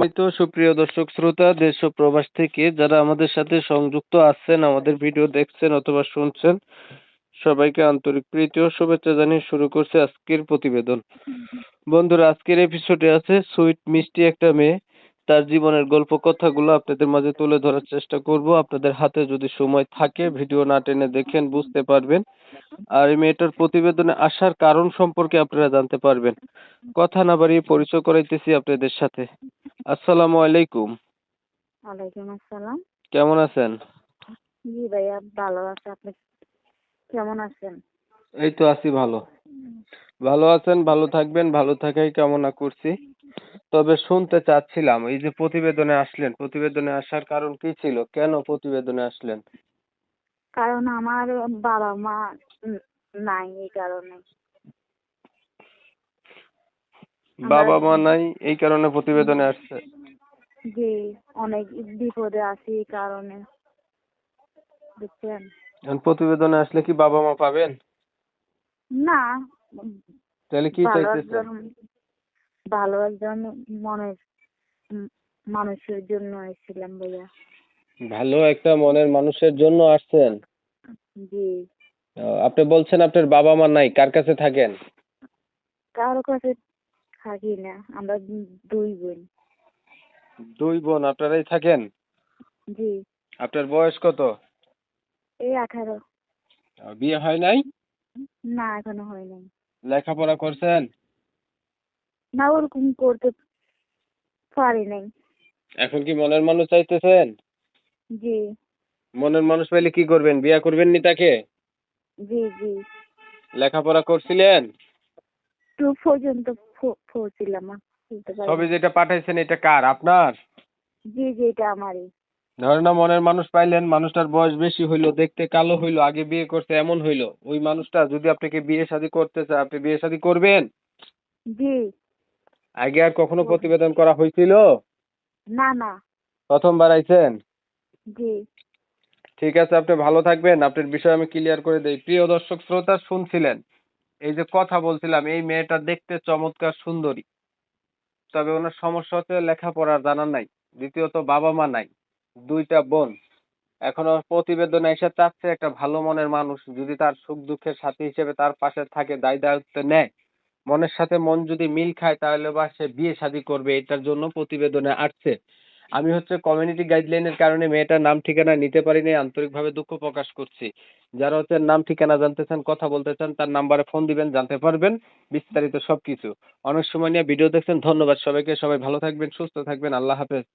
সম্মানিত সুপ্রিয় দর্শক শ্রোতা দেশ ও প্রবাস থেকে যারা আমাদের সাথে সংযুক্ত আছেন, আমাদের ভিডিও দেখছেন অথবা শুনছেন, সবাইকে আন্তরিক প্রীতি ও শুভেচ্ছা জানিয়ে শুরু করছে আজকের প্রতিবেদন। বন্ধুরা, আজকের এপিসোডে আছে সুইট মিষ্টি একটা মেয়ে। তার জীবনের গল্প কথাগুলো আপনাদের মাঝে তুলে ধরার চেষ্টা করব। আপনাদের হাতে যদি সময় থাকে ভিডিও না টেনে দেখেন, বুঝতে পারবেন। আর এই মেয়েটার প্রতিবেদনে আসার কারণ সম্পর্কে আপনারা জানতে পারবেন। কথা না বাড়িয়ে পরিচয় করাইতেছি আপনাদের সাথে। আসসালামু আলাইকুম। ওয়ালাইকুম আসসালাম। কেমন আছেন? জি ভাইয়া, ভালো আছে। আপনি কেমন আছেন? এই তো আছি ভালো। ভালো আছেন, ভালো থাকবেন, ভালো থাকাই কামনা করছি। তবে শুনতে চাচ্ছিলাম, এই যে প্রতিবেদনে আসলেন, প্রতিবেদনে আসার কারণ কি ছিল? কেন প্রতিবেদনে আসলেন? কারণ আমার বাবা মা নাই, এই কারণে। বাবা মা নাই, এই কারণে প্রতিবেদনে আসছে। জি, অনেক বিপদে আছি এই কারণে, বুঝছেন? এখন প্রতিবেদনে আসলে কি বাবা মা পাবেন? না, তাহলে কি ভালো চাইতেছেন? একজন ভালো একজন মনের মানুষের জন্য এসেছিলাম ভাইয়া। ভালো একটা মনের মানুষের জন্য আসছেন? জি। আপনি বলছেন আপনার বাবা মা নাই, কার কাছে থাকেন? কারো কাছে থাকি না, আমরা দুই বোন। দুই বোন আপনারাই থাকেন? জি। আপনার বয়স কত? এই 18। বিয়ে হয় নাই? না, এখনো হয় নাই। লেখাপড়া করছেন? না, ওরকম করতে পারি নাই। এখন কি মনের মানুষ চাইতেছেন? জি। মনের মানুষ পেলে কি করবেন? বিয়ে করবেন নি তাকে? জি। জি। লেখাপড়া করছিলেন? 2 পর্যন্ত পড়ছিলাম, বলতে পারি ছবি না। যেটা পাঠাইছেন এটা কার? আপনার? জি, জি, এটা আমারই। ধরেন না, মনের মানুষ পাইলেন, মানুষটার বয়স বেশি হইলো, দেখতে কালো হইলো, আগে বিয়ে করছে এমন হইলো, ওই মানুষটা যদি আপনাকে বিয়ে শাদী করতে চায়, আপনি বিয়ে শাদী করবেন? জি। আগে আর কখনো প্রতিবেদন করা হয়েছিল? না, না। প্রথমবার আইছেন? জি। ঠিক আছে, আপনি ভালো থাকবেন। আপনার বিষয় আমি ক্লিয়ার করে দেই। প্রিয় দর্শক শ্রোতা, শুনছিলেন এই যে কথা বলছিলাম, এই মেয়েটা দেখতে চমৎকার সুন্দরী, তবে ওনার সমস্যা হচ্ছে লেখাপড়া জানা নাই, দ্বিতীয়ত বাবা মা নাই, দুইটা বোন। এখন ওর প্রতিবেদনে এসে চাচ্ছে একটা ভালো মনের মানুষ যদি তার সুখ দুঃখের সাথী হিসেবে তার পাশে থাকে, দায় দায়িত্ব নেয়, মনের সাথে মন যদি মিল খায়, তাহলে বা সে বিয়ে শাদী করবে, এটার জন্য প্রতিবেদনে আসছে। আমি হচ্ছে কমিউনিটি গাইডলাইনের কারণে মেয়েটার নাম ঠিকানা নিতে পারিনি, আন্তরিকভাবে দুঃখ প্রকাশ করছি। যারা হচ্ছে নাম ঠিকানা জানতে চান, কথা বলতে চান, তার নাম্বারে ফোন দিবেন, জানতে পারবেন বিস্তারিত সবকিছু। অনেক সময় নিয়ে ভিডিও দেখছেন, ধন্যবাদ সবাইকে। সবাই ভালো থাকবেন, সুস্থ থাকবেন, আল্লাহ হাফেজ।